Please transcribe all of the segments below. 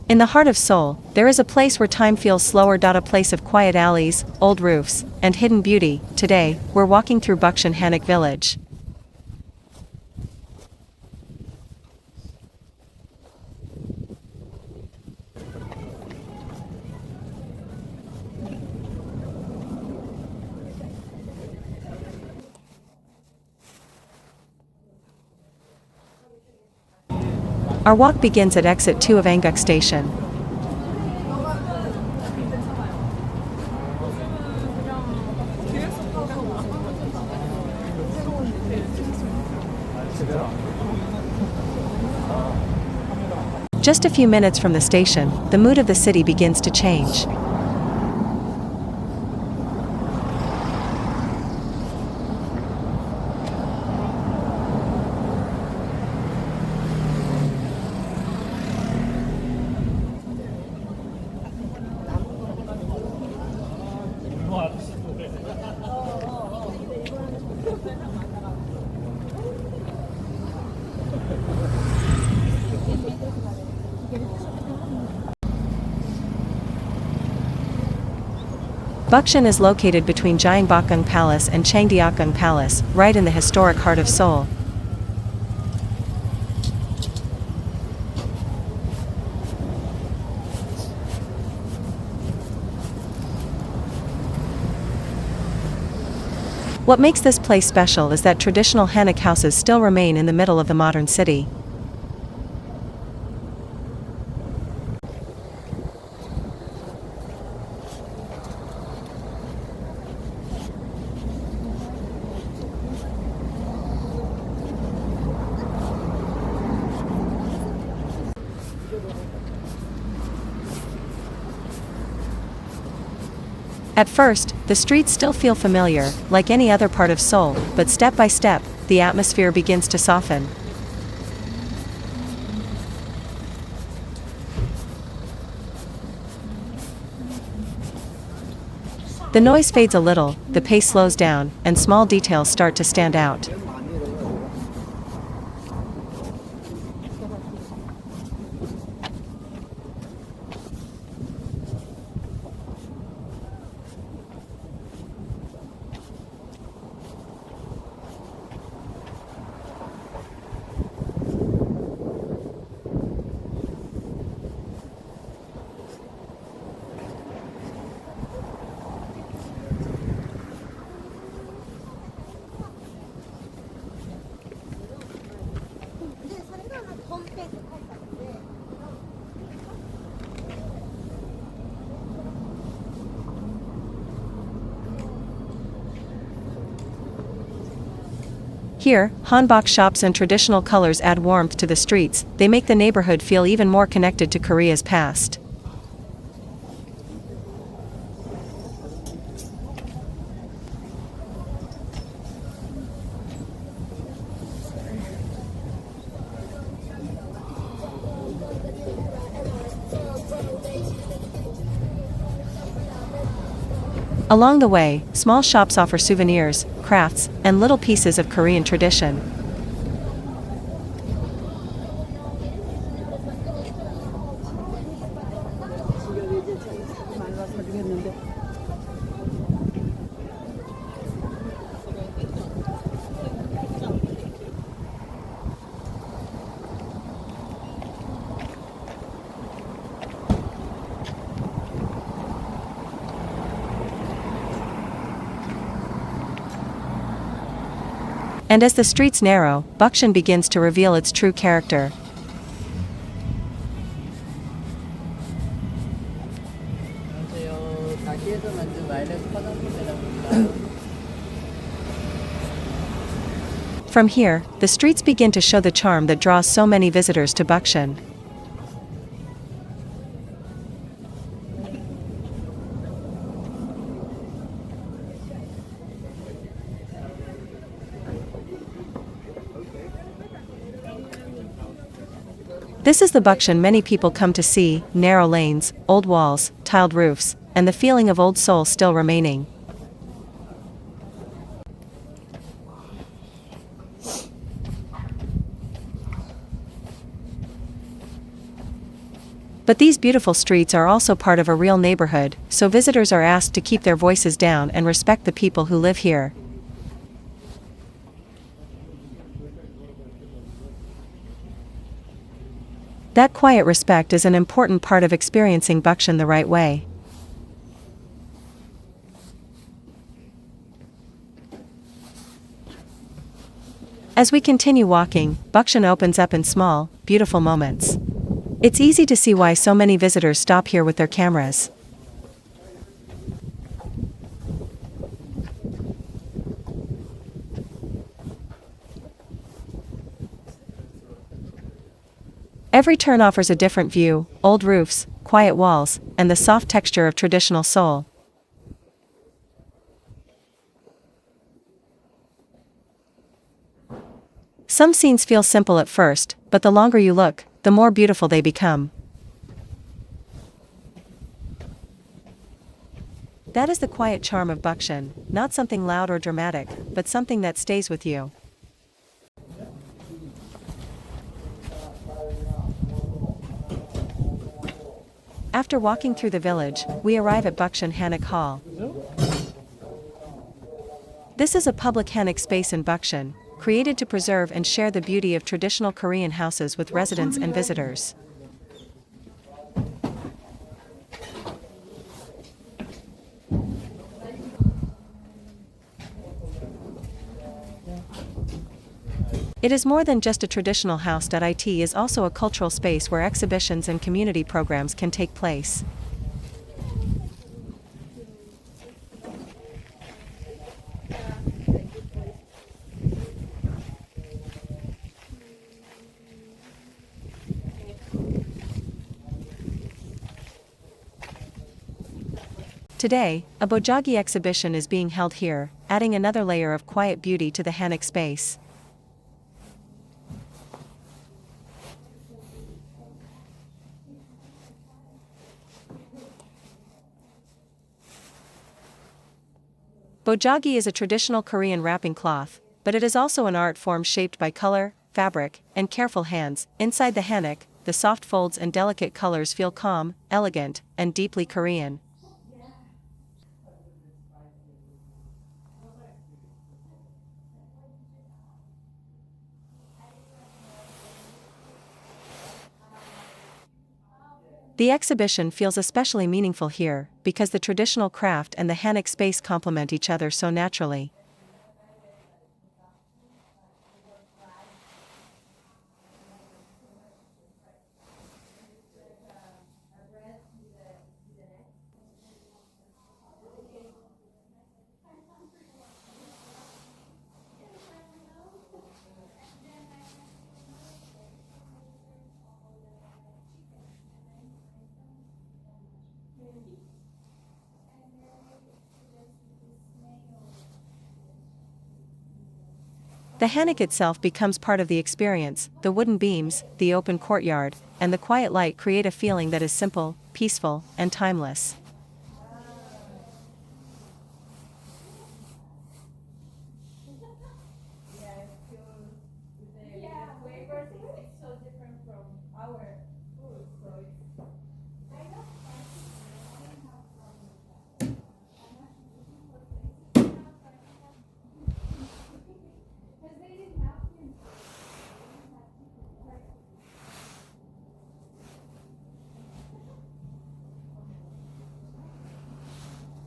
In the heart of Seoul, there is a place where time feels slower. A place of quiet alleys, old roofs, and hidden beauty. Today, we're walking through Bukchon Hanok Village. Our walk begins at exit 2 of Anguk Station. Just a few minutes from the station, the mood of the city begins to change. Bukchon is located between Gyeongbokgung Palace and Changdeokgung Palace, right in the historic heart of Seoul. What makes this place special is that traditional Hanok houses still remain in the middle of the modern city. At first, the streets still feel familiar, like any other part of Seoul, but step by step, the atmosphere begins to soften. The noise fades a little, the pace slows down, and small details start to stand out. Here, hanbok shops and traditional colors add warmth to the streets. They make the neighborhood feel even more connected to Korea's past. Along the way, small shops offer souvenirs, crafts, and little pieces of Korean tradition. And as the streets narrow, Bukchon begins to reveal its true character. From here, the streets begin to show the charm that draws so many visitors to Bukchon. This is the Bukchon many people come to see: narrow lanes, old walls, tiled roofs, and the feeling of old Seoul still remaining. But these beautiful streets are also part of a real neighborhood, so visitors are asked to keep their voices down and respect the people who live here. That quiet respect is an important part of experiencing Bukchon the right way. As we continue walking, Bukchon opens up in small, beautiful moments. It's easy to see why so many visitors stop here with their cameras. Every turn offers a different view: old roofs, quiet walls, and the soft texture of traditional Seoul. Some scenes feel simple at first, but the longer you look, the more beautiful they become. That is the quiet charm of Bukchon, not something loud or dramatic, but something that stays with you. After walking through the village, we arrive at Bukchon Hanok Hall. This is a public Hanok space in Bukchon, created to preserve and share the beauty of traditional Korean houses with residents and visitors. It is more than just a traditional house. It is also a cultural space where exhibitions and community programs can take place. Today, a Bojagi exhibition is being held here, adding another layer of quiet beauty to the Hanok space. Bojagi is a traditional Korean wrapping cloth, but it is also an art form shaped by color, fabric, and careful hands. Inside the Hanok, the soft folds and delicate colors feel calm, elegant, and deeply Korean. The exhibition feels especially meaningful here, because the traditional craft and the Hanok space complement each other so naturally. The Hanok itself becomes part of the experience. The wooden beams, the open courtyard, and the quiet light create a feeling that is simple, peaceful, and timeless.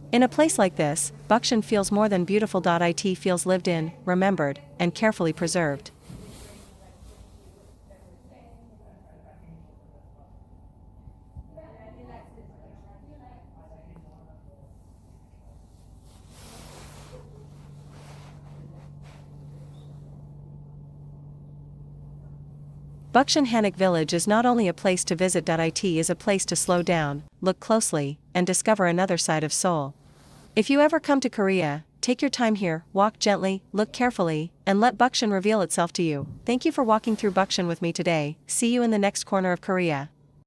In a place like this, Bukchon feels more than beautiful. It feels lived in, remembered, and carefully preserved. Bukchon Hanok Village is not only a place to visit. It is a place to slow down, look closely, and discover another side of Seoul. If you ever come to Korea, take your time here, walk gently, look carefully, and let Bukchon reveal itself to you. Thank you for walking through Bukchon with me today. See you in the next corner of Korea.